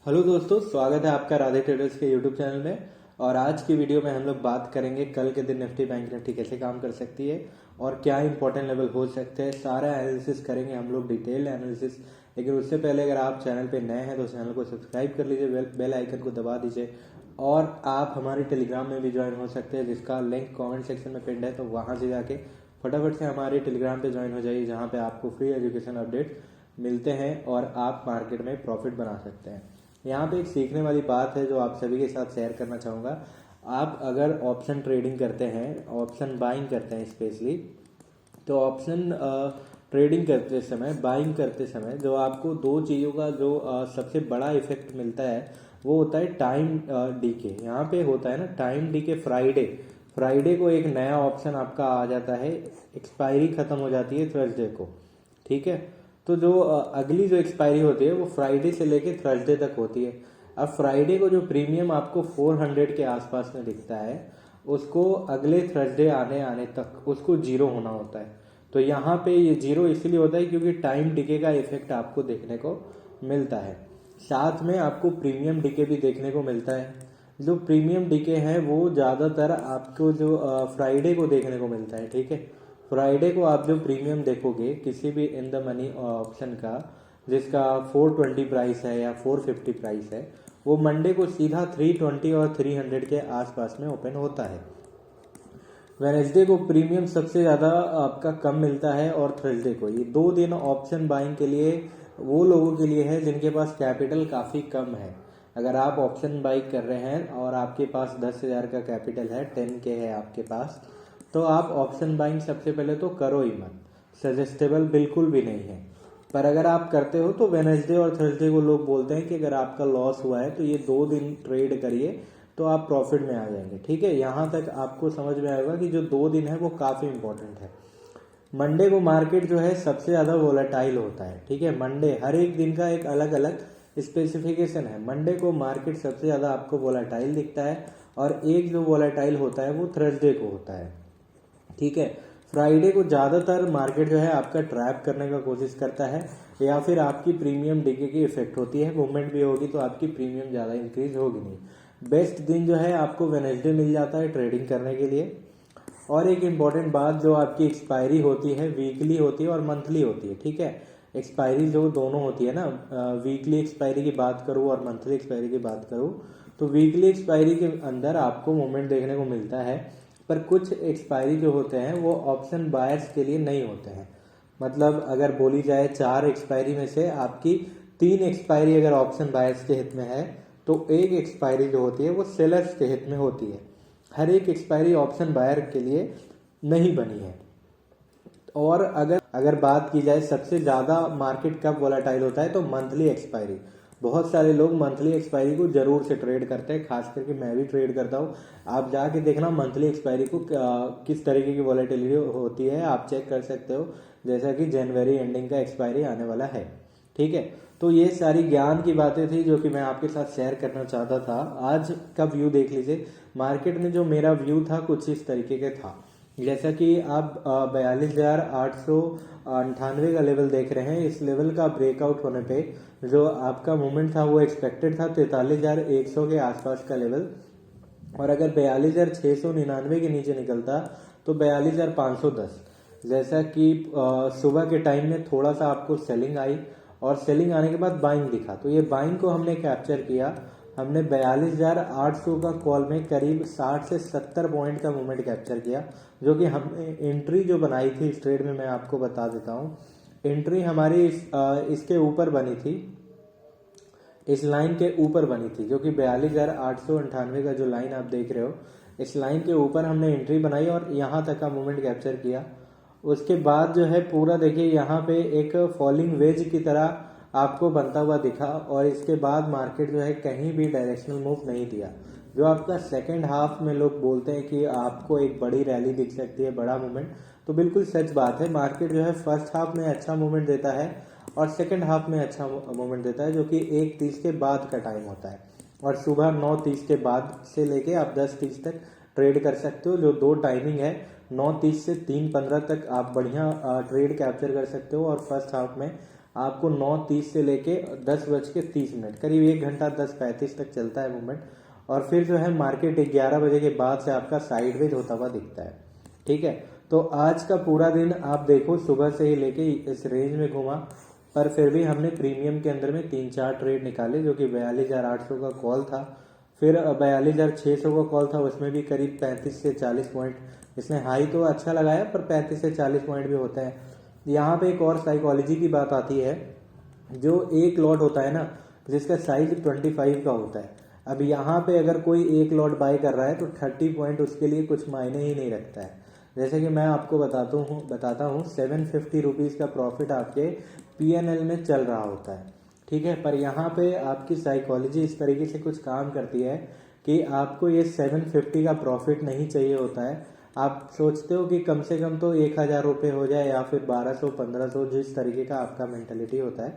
Hello दोस्तों, स्वागत है आपका राधे ट्रेडर्स के यूट्यूब चैनल में। और आज की वीडियो में हम लोग बात करेंगे कल के दिन निफ्टी बैंक निफ्टी कैसे काम कर सकती है और क्या इंपॉर्टेंट लेवल हो सकते हैं। सारा एनालिसिस करेंगे हम लोग, डिटेल एनालिसिस। लेकिन उससे पहले अगर आप चैनल पे नए हैं तो चैनल को सब्सक्राइब कर लीजिए, बेल आइकन को दबा दीजिए। और आप हमारे टेलीग्राम में भी ज्वाइन हो सकते हैं, जिसका लिंक कॉमेंट सेक्शन में पिंड है, तो वहाँ से जाके फटाफट से हमारे टेलीग्राम पे ज्वाइन हो जाइए, जहाँ पे आपको फ्री एजुकेशन अपडेट मिलते हैं और आप मार्केट में प्रॉफिट बना सकते हैं। यहाँ पे एक सीखने वाली बात है जो आप सभी के साथ शेयर करना चाहूँगा। आप अगर ऑप्शन ट्रेडिंग करते हैं, ऑप्शन बाइंग करते हैं स्पेशली, तो ऑप्शन ट्रेडिंग करते समय, बाइंग करते समय जो आपको दो चीज़ों का जो सबसे बड़ा इफेक्ट मिलता है वो होता है टाइम डीके। यहाँ पे होता है ना टाइम डीके। फ्राइडे को एक नया ऑप्शन आपका आ जाता है, एक्सपायरी खत्म हो जाती है थर्सडे को, ठीक है। तो जो अगली जो एक्सपायरी होती है वो फ्राइडे से लेके थर्सडे तक होती है। अब फ्राइडे को जो प्रीमियम आपको 400 के आसपास में दिखता है, उसको अगले थर्सडे आने आने तक उसको जीरो होना होता है। तो यहाँ पे ये जीरो इसलिए होता है क्योंकि टाइम डिके का इफेक्ट आपको देखने को मिलता है। साथ में आपको प्रीमियम डिके भी देखने को मिलता है। जो प्रीमियम डिके है वो ज़्यादातर आपको जो फ्राइडे को देखने को मिलता है, ठीक है। फ्राइडे को आप जो प्रीमियम देखोगे किसी भी इन द मनी ऑप्शन का, जिसका 420 प्राइस है या 450 प्राइस है, वो मंडे को सीधा 320 और 300 के आसपास में ओपन होता है। वेनेसडे को प्रीमियम सबसे ज़्यादा आपका कम मिलता है और थर्सडे को। ये 2 दिन ऑप्शन बाइंग के लिए वो लोगों के लिए है जिनके पास कैपिटल काफ़ी कम है। अगर आप ऑप्शन बाई कर रहे हैं और आपके पास 10,000 का कैपिटल है, 10K है आपके पास, तो आप ऑप्शन बाइंग सबसे पहले तो करो ही मत, सजेस्टेबल बिल्कुल भी नहीं है। पर अगर आप करते हो तो वेनेसडे और थर्सडे को लोग बोलते हैं कि अगर आपका लॉस हुआ है तो ये 2 दिन ट्रेड करिए तो आप प्रॉफिट में आ जाएंगे, ठीक है। यहाँ तक आपको समझ में आएगा कि जो 2 दिन है वो काफ़ी इंपॉर्टेंट है। मंडे को मार्केट जो है सबसे ज़्यादा वोलेटाइल होता है, ठीक है। मंडे हर एक दिन का एक अलग अलग स्पेसिफिकेशन है। मंडे को मार्केट सबसे ज़्यादा आपको वोलेटाइल दिखता है और एक जो वोलेटाइल होता है वो थर्सडे को होता है, ठीक है। फ्राइडे को ज़्यादातर मार्केट जो है आपका ट्रैप करने का कोशिश करता है, या फिर आपकी प्रीमियम डिके की इफेक्ट होती है, मूवमेंट भी होगी तो आपकी प्रीमियम ज़्यादा इंक्रीज होगी नहीं। बेस्ट दिन जो है आपको वेनेसडे मिल जाता है ट्रेडिंग करने के लिए। और एक इम्पॉर्टेंट बात, जो आपकी एक्सपायरी होती है वीकली होती है और मंथली होती है, ठीक है। एक्सपायरी जो दोनों होती है ना, वीकली एक्सपायरी की बात करूँ और मंथली एक्सपायरी की बात करूँ, तो वीकली एक्सपायरी के अंदर आपको मूवमेंट देखने को मिलता है, पर कुछ एक्सपायरी जो होते हैं वो ऑप्शन बायर्स के लिए नहीं होते हैं। मतलब अगर बोली जाए 4 एक्सपायरी में से आपकी 3 एक्सपायरी अगर ऑप्शन बायर्स के हित में है, तो एक एक्सपायरी जो होती है वो सेलर्स के हित में होती है। हर एक एक्सपायरी ऑप्शन बायर के लिए नहीं बनी है। और अगर बात की जाए सबसे ज़्यादा मार्केट कब वोलेटाइल होता है, तो मंथली एक्सपायरी। बहुत सारे लोग मंथली एक्सपायरी को जरूर से ट्रेड करते हैं, खास करके मैं भी ट्रेड करता हूँ। आप जाके देखना मंथली एक्सपायरी को किस तरीके की वोलेटिलिटी होती है, आप चेक कर सकते हो। जैसा कि जनवरी एंडिंग का एक्सपायरी आने वाला है, ठीक है। तो ये सारी ज्ञान की बातें थी जो कि मैं आपके साथ शेयर करना चाहता था। आज का व्यू देख लीजिए। मार्केट में जो मेरा व्यू था कुछ इस तरीके का था, जैसा कि आप 42,898 का लेवल देख रहे हैं। इस लेवल का ब्रेकआउट होने पे जो आपका मूवमेंट था वो एक्सपेक्टेड था 43,100 के आसपास का लेवल। और अगर 42,699 के नीचे निकलता तो 42,510। जैसा कि सुबह के टाइम में थोड़ा सा आपको सेलिंग आई और सेलिंग आने के बाद बाइंग दिखा, तो ये बाइंग को हमने कैप्चर किया। हमने 42,800 का कॉल में करीब 60 से 70 पॉइंट का मूवमेंट कैप्चर किया, जो कि हमने एंट्री जो बनाई थी इस ट्रेड में, मैं आपको बता देता हूँ। एंट्री हमारी इसके ऊपर बनी थी, इस लाइन के ऊपर बनी थी, जो कि 42,898 का जो लाइन आप देख रहे हो, इस लाइन के ऊपर हमने एंट्री बनाई और यहाँ तक का मूवमेंट कैप्चर किया। उसके बाद जो है पूरा देखिए यहाँ पे एक फॉलिंग वेज की तरह आपको बनता हुआ दिखा, और इसके बाद मार्केट जो है कहीं भी डायरेक्शनल मूव नहीं दिया। जो आपका सेकेंड हाफ में लोग बोलते हैं कि आपको एक बड़ी रैली दिख सकती है, बड़ा मूवमेंट, तो बिल्कुल सच बात है। मार्केट जो है फर्स्ट हाफ में अच्छा मूवमेंट देता है और सेकेंड हाफ में अच्छा मूवमेंट देता है, जो कि 1:30 के बाद का टाइम होता है। और सुबह 9:30 के बाद से लेके आप 10:30 तक ट्रेड कर सकते हो। जो 2 टाइमिंग है, 9:30 से 3:15 तक आप बढ़िया ट्रेड कैप्चर कर सकते हो। और फर्स्ट हाफ में आपको 9:30 से लेके 10:30 करीब 1 घंटा 10:35 तक चलता है मूवमेंट। और फिर जो है मार्केट 11 बजे के बाद से आपका साइडवेज होता हुआ दिखता है। ठीक है, तो आज का पूरा दिन आप देखो सुबह से ही लेके इस रेंज में घूमा, पर फिर भी हमने प्रीमियम के अंदर में 3-4 ट्रेड निकाले, जो कि 42,800 का कॉल था। फिर 42,600 का कॉल था, उसमें भी करीब 35 से 40 पॉइंट इसने हाई तो अच्छा लगाया, पर 35 से 40 पॉइंट भी होता है। यहाँ पे एक और साइकोलॉजी की बात आती है, जो एक लॉट होता है ना जिसका साइज 25 का होता है। अब यहाँ पे अगर कोई एक लॉट बाय कर रहा है तो 30 पॉइंट उसके लिए कुछ मायने ही नहीं रखता है। जैसे कि मैं आपको बताता हूँ 750 रुपीज़ का प्रॉफिट आपके PNL में चल रहा होता है। ठीक है, पर यहाँ पे आपकी साइकोलॉजी इस तरीके से कुछ काम करती है कि आपको ये 750 का प्रॉफिट नहीं चाहिए होता है। आप सोचते हो कि कम से कम तो 1,000 रुपये हो जाए या फिर 1200-1500, जिस तरीके का आपका मेंटलिटी होता है।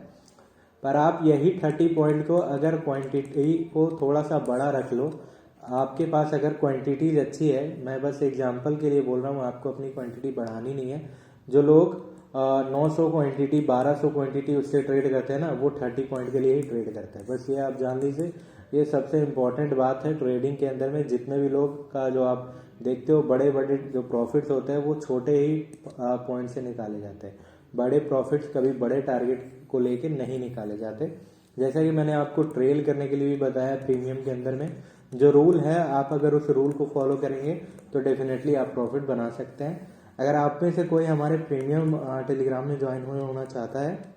पर आप यही 30 पॉइंट को अगर क्वांटिटी को थोड़ा सा बड़ा रख लो, आपके पास अगर क्वांटिटीज अच्छी है, मैं बस एग्जांपल के लिए बोल रहा हूँ, आपको अपनी क्वांटिटी बढ़ानी नहीं है। जो लोग 900 क्वांटिटी 1200 क्वांटिटी उससे ट्रेड करते हैं ना, वो 30 पॉइंट के लिए ही ट्रेड करते हैं। बस ये आप जान लीजिए, ये सबसे इम्पोर्टेंट बात है ट्रेडिंग के अंदर में। जितने भी लोग का जो आप देखते हो बड़े बड़े जो प्रॉफिट्स होते हैं वो छोटे ही पॉइंट से निकाले जाते हैं। बड़े प्रॉफिट्स कभी बड़े टारगेट को लेके नहीं निकाले जाते। जैसा कि मैंने आपको ट्रेल करने के लिए भी बताया, प्रीमियम के अंदर में जो रूल है, आप अगर उस रूल को फॉलो करेंगे तो डेफिनेटली आप प्रॉफिट बना सकते हैं। अगर आप में से कोई हमारे प्रीमियम टेलीग्राम में ज्वाइन होना चाहता है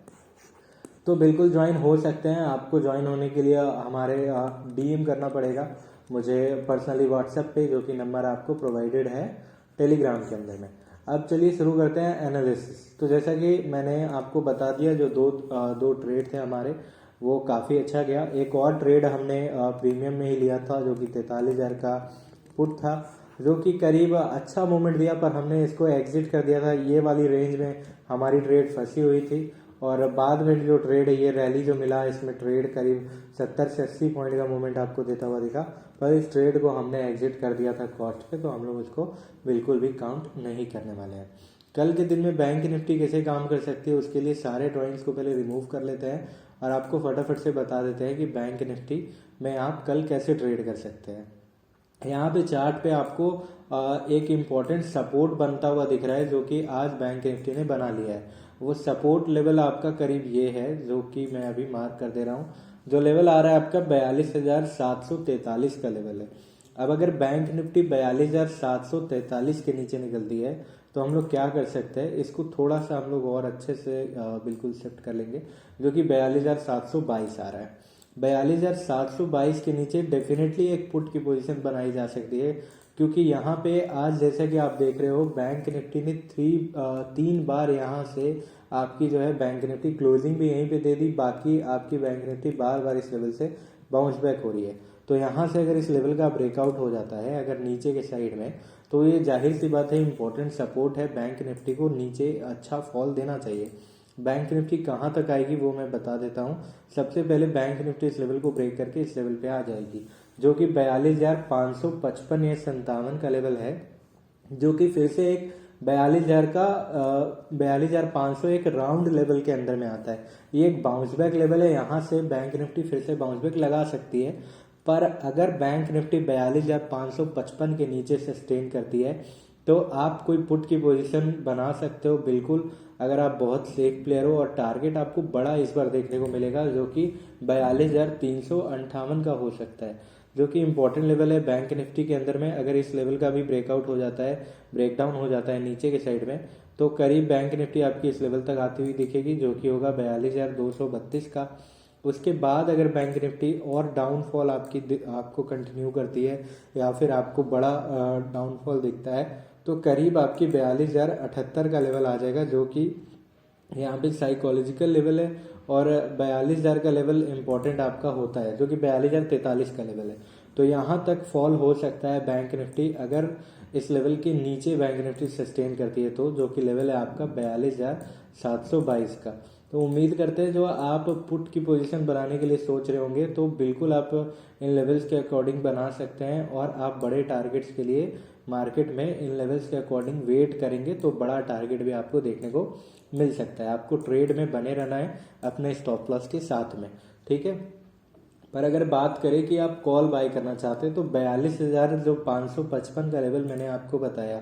तो बिल्कुल ज्वाइन हो सकते हैं। आपको ज्वाइन होने के लिए हमारे DM करना पड़ेगा मुझे पर्सनली व्हाट्सएप पे, जो कि नंबर आपको प्रोवाइडेड है टेलीग्राम के अंदर में। अब चलिए शुरू करते हैं एनालिसिस। तो जैसा कि मैंने आपको बता दिया, जो दो ट्रेड थे हमारे वो काफ़ी अच्छा गया। एक और ट्रेड हमने प्रीमियम में ही लिया था, जो कि 43,000 का पुट था, जो कि करीब अच्छा मूवमेंट दिया, पर हमने इसको एग्जिट कर दिया था। ये वाली रेंज में हमारी ट्रेड फंसी हुई थी, और बाद में जो ट्रेड है, ये रैली जो मिला, इसमें ट्रेड करीब 70 से 80 पॉइंट का मूवमेंट आपको देता हुआ दिखा, पर इस ट्रेड को हमने एग्जिट कर दिया था कॉस्ट पे, तो हम लोग इसको बिल्कुल भी काउंट नहीं करने वाले हैं। कल के दिन में बैंक निफ्टी कैसे काम कर सकती है, उसके लिए सारे ड्राइंग्स को पहले रिमूव कर लेते हैं और आपको फटाफट से बता देते हैं कि बैंक निफ्टी में आप कल कैसे ट्रेड कर सकते हैं। यहाँ पे चार्ट पे आपको एक इम्पॉर्टेंट सपोर्ट बनता हुआ दिख रहा है, जो कि आज बैंक निफ्टी ने बना लिया है। वो सपोर्ट लेवल आपका करीब ये है, जो कि मैं अभी मार्क कर दे रहा हूँ। जो लेवल आ रहा है आपका 42,743 का लेवल है। अब अगर बैंक निफ्टी 42,743 के नीचे निकलती है तो हम लोग क्या कर सकते हैं, इसको थोड़ा सा हम लोग और अच्छे से बिल्कुल शिफ्ट कर लेंगे, जो कि 42,722 आ रहा है। 42,722 के नीचे डेफिनेटली एक पुट की पोजीशन बनाई जा सकती है, क्योंकि यहाँ पे आज जैसा कि आप देख रहे हो बैंक निफ्टी ने 3 बार यहाँ से आपकी जो है बैंक निफ्टी क्लोजिंग भी यहीं पे दे दी, बाकी आपकी बैंक निफ्टी बार बार इस लेवल से बाउंस बैक हो रही है। तो यहाँ से अगर इस लेवल का ब्रेकआउट हो जाता है अगर नीचे के साइड में, तो ये जाहिर सी बात है इंपॉर्टेंट सपोर्ट है। बैंक निफ्टी को नीचे अच्छा फॉल देना चाहिए। बैंक निफ्टी कहाँ तक आएगी वो मैं बता देता हूँ। सबसे पहले बैंक निफ्टी इस लेवल को ब्रेक करके इस लेवल पे आ जाएगी, जो कि 42,555 या 57 का लेवल है, जो कि फिर से एक 42,500 एक राउंड लेवल के अंदर में आता है। ये एक बाउंस बैक लेवल है, यहाँ से बैंक निफ्टी फिर से बाउंस बैक लगा सकती है। पर अगर बैंक निफ्टी 42,555 के नीचे सस्टेन करती है तो आप कोई पुट की पोजीशन बना सकते हो बिल्कुल, अगर आप बहुत सेफ प्लेयर हो। और टारगेट आपको बड़ा इस बार देखने को मिलेगा, जो कि 42,358 का हो सकता है, जो कि इंपॉर्टेंट लेवल है बैंक निफ्टी के अंदर में। अगर इस लेवल का भी ब्रेकआउट हो जाता है, ब्रेकडाउन हो जाता है नीचे के साइड में, तो करीब बैंक निफ्टी आपकी इस लेवल तक आती हुई दिखेगी, जो कि होगा 42,232 का। उसके बाद अगर बैंक निफ्टी और डाउनफॉल आपको कंटिन्यू करती है या फिर आपको बड़ा डाउनफॉल दिखता है, तो करीब आपकी 42,078 का लेवल आ जाएगा, जो कि यहाँ पे साइकोलॉजिकल लेवल है। और 42,000 का लेवल इंपॉर्टेंट आपका होता है, जो कि 42,043 का लेवल है। तो यहाँ तक फॉल हो सकता है बैंक निफ्टी, अगर इस लेवल के नीचे बैंक निफ्टी सस्टेन करती है, तो जो कि लेवल है आपका 42,722 का। तो उम्मीद करते हैं जो आप पुट की पोजीशन बनाने के लिए सोच रहे होंगे, तो बिल्कुल आप इन लेवल्स के अकॉर्डिंग बना सकते हैं, और आप बड़े टारगेट्स के लिए मार्केट में इन लेवल्स के अकॉर्डिंग वेट करेंगे तो बड़ा टारगेट भी आपको देखने को मिल सकता है। आपको ट्रेड में बने रहना है अपने स्टॉप लॉस के साथ में, ठीक है। पर अगर बात करें कि आप कॉल बाय करना चाहते हैं तो 42,000 जो 555 का लेवल मैंने आपको बताया,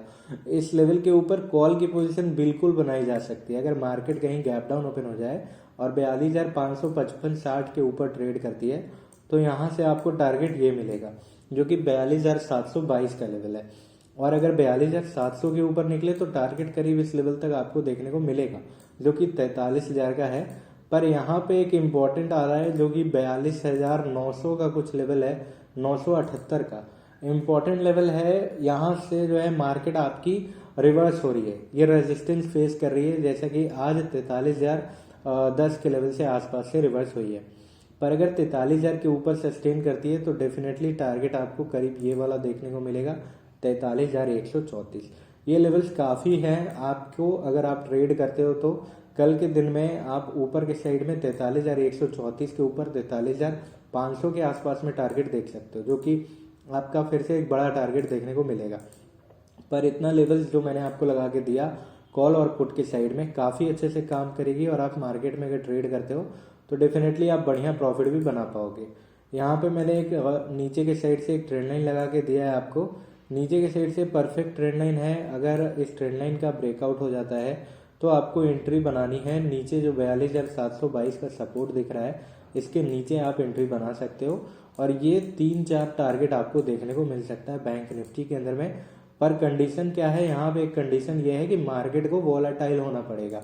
इस लेवल के ऊपर कॉल की पोजीशन बिल्कुल बनाई जा सकती है। अगर मार्केट कहीं गैप डाउन ओपन हो जाए और 42,555 60 के ऊपर ट्रेड करती है तो यहाँ से आपको टारगेट ये मिलेगा जो कि 42,722 का लेवल है। और अगर 42,700 के ऊपर निकले तो टारगेट करीब इस लेवल तक आपको देखने को मिलेगा जो कि 43,000 का है। पर यहाँ पे एक इम्पॉर्टेंट आ रहा है जो कि 42,900 का कुछ लेवल है, 978 का इम्पॉर्टेंट लेवल है। यहाँ से जो है मार्केट आपकी रिवर्स हो रही है, ये रेजिस्टेंस फेस कर रही है, जैसा कि आज 43,010 के लेवल से आसपास से रिवर्स हुई है। पर अगर 43,000 के ऊपर सस्टेन करती है तो डेफिनेटली टारगेट आपको करीब ये वाला देखने को मिलेगा, 43,134। ये लेवल्स काफ़ी हैं आपको, अगर आप ट्रेड करते हो तो कल के दिन में आप ऊपर के साइड में 43,134 के ऊपर 43,500 के आसपास में टारगेट देख सकते हो, जो कि आपका फिर से एक बड़ा टारगेट देखने को मिलेगा। पर इतना लेवल्स जो मैंने आपको लगा के दिया कॉल और पुट के साइड में काफ़ी अच्छे से काम करेगी, और आप मार्केट में अगर ट्रेड करते हो तो डेफिनेटली आप बढ़िया प्रॉफिट भी बना पाओगे। यहाँ पे मैंने एक नीचे के साइड से एक ट्रेंड लाइन लगा के दिया है आपको, नीचे के साइड से परफेक्ट ट्रेंड लाइन है। अगर इस ट्रेंड लाइन का ब्रेकआउट हो जाता है तो आपको एंट्री बनानी है। नीचे जो 42,722 का सपोर्ट दिख रहा है इसके नीचे आप एंट्री बना सकते हो, और ये 3-4 टारगेट आपको देखने को मिल सकता है बैंक निफ्टी के अंदर में। पर कंडीशन क्या है, यहाँ पे एक कंडीशन ये है कि मार्केट को वॉलेटाइल होना पड़ेगा।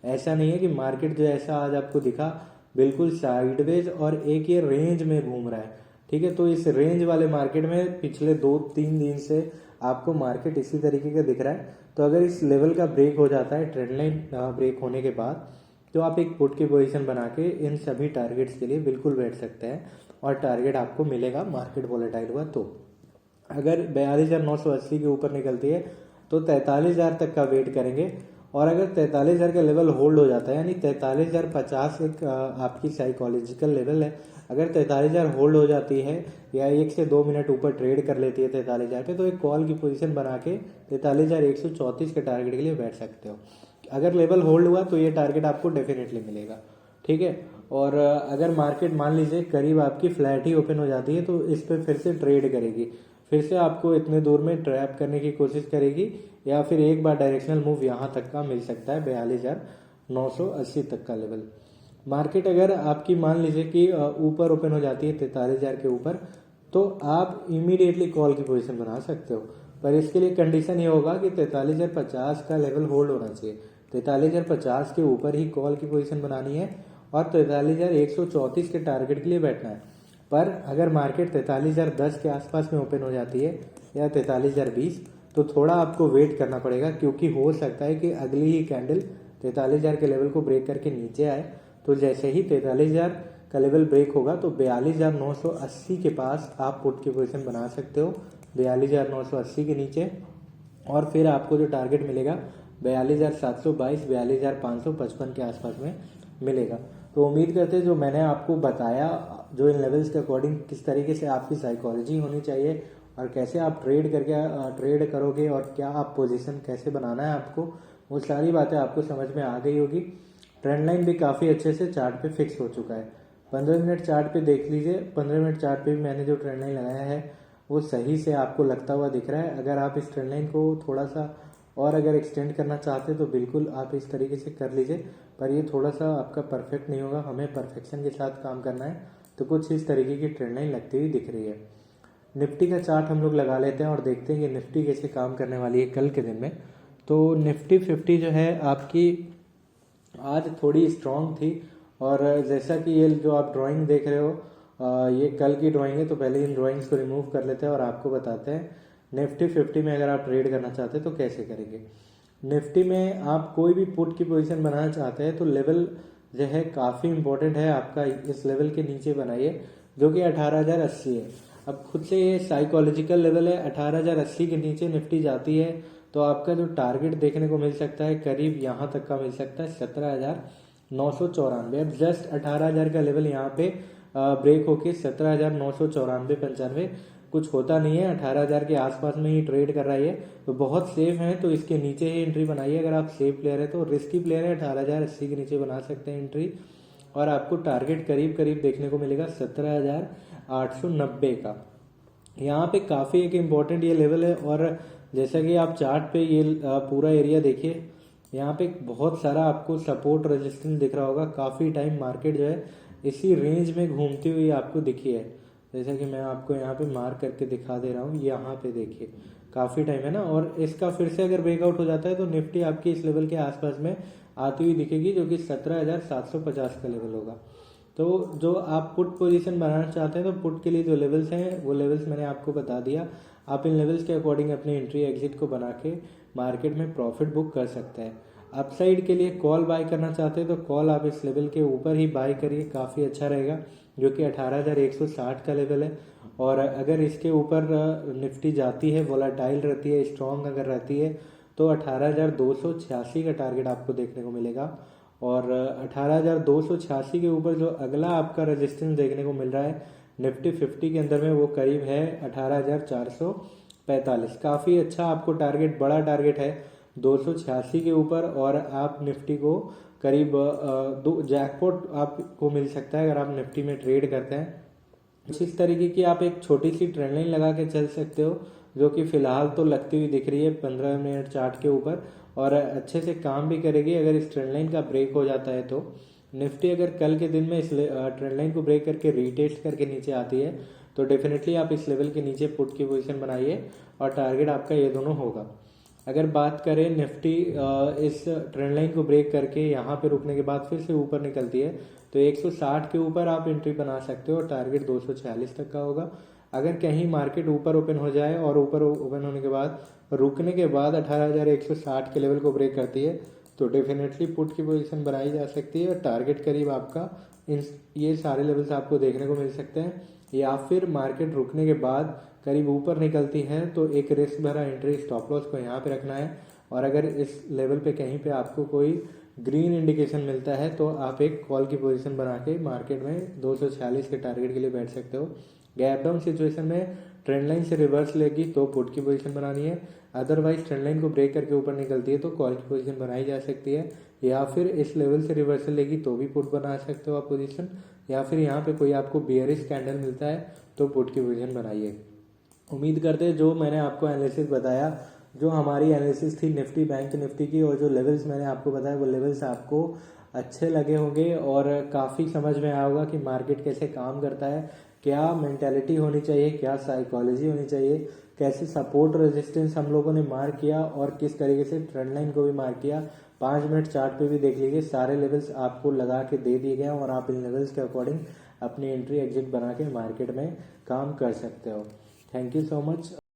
ऐसा नहीं है कि मार्केट जो ऐसा आज आपको दिखा बिल्कुल साइडवेज और एक ये रेंज में घूम रहा है, ठीक है। तो इस रेंज वाले मार्केट में पिछले 2-3 दिन से आपको मार्केट इसी तरीके का दिख रहा है। तो अगर इस लेवल का ब्रेक हो जाता है ट्रेंड लाइन ब्रेक होने के बाद, तो आप एक पुट की पोजीशन बना के इन सभी टारगेट्स के लिए बिल्कुल बैठ सकते हैं, और टारगेट आपको मिलेगा मार्केट वॉलेटाइल हुआ तो। अगर 42,980 के ऊपर निकलती है तो 43,000 तक का वेट करेंगे, और अगर 43,000 का लेवल होल्ड हो जाता है, यानी 43,050 एक आपकी साइकोलॉजिकल लेवल है। अगर 43,000 होल्ड हो जाती है या 1 से 2 मिनट ऊपर ट्रेड कर लेती है 43,000 पे, तो एक कॉल की पोजीशन बना के 43,134 के टारगेट के लिए बैठ सकते हो। अगर लेवल होल्ड हुआ तो ये टारगेट आपको डेफिनेटली मिलेगा, ठीक है। और अगर मार्केट मान लीजिए करीब आपकी फ्लैट ही ओपन हो जाती है तो इस पर फिर से ट्रेड करेगी, फिर से आपको इतने दूर में ट्रैप करने की कोशिश करेगी, या फिर एक बार डायरेक्शनल मूव यहाँ तक का मिल सकता है 42,980 तक का लेवल। मार्केट अगर आपकी मान लीजिए कि ऊपर ओपन हो जाती है 43,000 के ऊपर, तो आप इमीडिएटली कॉल की पोजीशन बना सकते हो। पर इसके लिए कंडीशन ये होगा कि 43,050 का लेवल होल्ड होना चाहिए, 43,050 के ऊपर ही कॉल की पोजीशन बनानी है, और 43,134 के टारगेट के लिए बैठना है। पर अगर मार्केट 43,010 के आसपास में ओपन हो जाती है या 43,020, तो थोड़ा आपको वेट करना पड़ेगा, क्योंकि हो सकता है कि अगली ही कैंडल 43,000 के लेवल को ब्रेक करके नीचे आए। तो जैसे ही 43,000 का लेवल ब्रेक होगा तो 42,980 के पास आप पुट की पोजीशन बना सकते हो, 42,980 के नीचे, और फिर आपको जो टारगेट मिलेगा 42,722 42,555 के आसपास में मिलेगा। तो उम्मीद करते हैं जो मैंने आपको बताया, जो इन लेवल्स के अकॉर्डिंग किस तरीके से आपकी साइकोलॉजी होनी चाहिए और कैसे आप ट्रेड करोगे और क्या आप पोजीशन कैसे बनाना है आपको, वो सारी बातें आपको समझ में आ गई होगी। ट्रेंड लाइन भी काफ़ी अच्छे से चार्ट पे फिक्स हो चुका है। 15 मिनट चार्ट पे देख लीजिए, 15 मिनट चार्ट पे भी मैंने जो ट्रेंड लाइन लगाया है वो सही से आपको लगता हुआ दिख रहा है। अगर आप इस ट्रेंड लाइन को थोड़ा सा और अगर एक्सटेंड करना चाहते तो बिल्कुल आप इस तरीके से कर लीजिए, पर ये थोड़ा सा आपका परफेक्ट नहीं होगा, हमें परफेक्शन के साथ काम करना है। तो कुछ इस तरीके की ट्रेंड लाइन लगती हुई दिख रही है। निफ्टी का चार्ट हम लोग लगा लेते हैं और देखते हैं कि निफ्टी कैसे काम करने वाली है कल के दिन में। तो निफ्टी 50 जो है आपकी आज थोड़ी स्ट्रांग थी, और जैसा कि ये जो आप ड्राइंग देख रहे हो ये कल की ड्राइंग है, तो पहले इन ड्राइंग्स को रिमूव कर लेते हैं और आपको बताते हैं निफ्टी 50 में अगर आप ट्रेड करना चाहते हैं तो कैसे करेंगे। निफ्टी में आप कोई भी पुट की पोजीशन बनाना चाहते हैं तो लेवल जो है काफ़ी इंपॉर्टेंट है आपका, इस लेवल के नीचे बनाइए जो कि 18,080 है। अब खुद से ये साइकोलॉजिकल लेवल है, 18,080 के नीचे निफ्टी जाती है तो आपका जो टारगेट देखने को मिल सकता है करीब यहाँ तक का मिल सकता है 17,994। अब जस्ट 18,000 का लेवल यहाँ पे ब्रेक होके 17,994-95 कुछ होता नहीं है, 18,000 के आसपास में ही ट्रेड कर रहा है, तो बहुत सेफ है। तो इसके नीचे ही एंट्री बनाइए अगर आप सेफ प्लेयर है। तो रिस्की प्लेयर है, 18,080 के नीचे बना सकते हैं एंट्री, और आपको टारगेट करीब करीब देखने को मिलेगा 17,890 का। यहाँ पे काफ़ी एक इम्पॉर्टेंट ये लेवल है, और जैसा कि आप चार्ट पे ये पूरा एरिया देखिए, यहाँ पे बहुत सारा आपको सपोर्ट रेजिस्टेंस दिख रहा होगा। काफ़ी टाइम मार्केट जो है इसी रेंज में घूमती हुई आपको दिखी है, जैसा कि मैं आपको यहाँ पे मार्क करके दिखा दे रहा हूँ। यहाँ पे देखिए काफ़ी टाइम है ना, और इसका फिर से अगर ब्रेकआउट हो जाता है तो निफ्टी आपकी इस लेवल के आसपास में आती हुई दिखेगी, जो कि 17,750 का लेवल होगा। तो जो आप पुट पोजीशन बनाना चाहते हैं, तो पुट के लिए जो लेवल्स हैं वो लेवल्स मैंने आपको बता दिया। आप इन लेवल्स के अकॉर्डिंग अपनी एंट्री एग्जिट को बना के मार्केट में प्रॉफिट बुक कर सकते हैं। अपसाइड के लिए कॉल बाय करना चाहते हैं तो कॉल आप इस लेवल के ऊपर ही बाय करिए, काफ़ी अच्छा रहेगा, जो कि 18,160 का लेवल है। और अगर इसके ऊपर निफ्टी जाती है, वोलाटाइल रहती है, स्ट्रॉन्ग अगर रहती है, तो 18,286 का टारगेट आपको देखने को मिलेगा। और 18,286 के ऊपर जो अगला आपका रेजिस्टेंस देखने को मिल रहा है निफ्टी 50 के अंदर में, वो करीब है 18,445। काफ़ी अच्छा आपको टारगेट, बड़ा टारगेट है 286 के ऊपर, और आप निफ्टी को करीब दो जैकपॉट आपको मिल सकता है अगर आप निफ्टी में ट्रेड करते हैं। इस तरीके की आप एक छोटी सी ट्रेंड लाइन लगा के चल सकते हो, जो कि फिलहाल तो लगती हुई दिख रही है 15 मिनट चार्ट के ऊपर, और अच्छे से काम भी करेगी। अगर इस ट्रेंड लाइन का ब्रेक हो जाता है तो निफ्टी अगर कल के दिन में इस ट्रेंड लाइन को ब्रेक करके रीटेस्ट करके नीचे आती है, तो डेफिनेटली आप इस लेवल के नीचे पुट की पोजीशन बनाइए, और टारगेट आपका ये दोनों होगा। अगर बात करें निफ्टी इस ट्रेंड लाइन को ब्रेक करके यहाँ पे रुकने के बाद फिर से ऊपर निकलती है, तो 160 के ऊपर आप एंट्री बना सकते हो, और टारगेट 246 तक का होगा। अगर कहीं मार्केट ऊपर ओपन हो जाए और ऊपर ओपन होने के बाद रुकने के बाद 18,160 के लेवल को ब्रेक करती है, तो डेफिनेटली पुट की पोजीशन बनाई जा सकती है, और टारगेट करीब आपका ये सारे लेवल्स आपको देखने को मिल सकते हैं। या फिर मार्केट रुकने के बाद करीब ऊपर निकलती है, तो एक रिस्क भरा एंट्री स्टॉप लॉस को यहाँ पे रखना है, और अगर इस लेवल पे कहीं पे आपको कोई ग्रीन इंडिकेशन मिलता है, तो आप एक कॉल की पोजीशन बना के मार्केट में 246 के टारगेट के लिए बैठ सकते हो। गैप डाउन सिचुएशन में ट्रेंड लाइन से रिवर्स लेगी तो पुट की पोजीशन बनानी है, अदरवाइज ट्रेंड लाइन को ब्रेक करके ऊपर निकलती है तो कॉल की पोजीशन बनाई जा सकती है। या फिर इस लेवल से रिवर्सल लेगी तो भी पुट बना सकते हो आप पोजीशन, या फिर यहाँ पे कोई आपको बियरिश कैंडल मिलता है तो पुट की पोजीशन बनाइए। उम्मीद करते हैं जो मैंने आपको एनालिसिस बताया, जो हमारी एनालिसिस थी निफ्टी बैंक निफ्टी की, और जो लेवल्स मैंने आपको बताया वो लेवल्स आपको अच्छे लगे होंगे, और काफ़ी समझ में आया होगा कि मार्केट कैसे काम करता है, क्या मेंटालिटी होनी चाहिए, क्या साइकोलॉजी होनी चाहिए, कैसे सपोर्ट रेजिस्टेंस हम लोगों ने मार्क किया, और किस तरीके से ट्रेंड लाइन को भी मार्क किया। 5 मिनट चार्ट पे भी देख लीजिए, सारे लेवल्स आपको लगा के दे दिए गए, और आप इन लेवल्स के अकॉर्डिंग अपनी एंट्री एग्जिट बना के मार्केट में काम कर सकते हो। Thank you so much.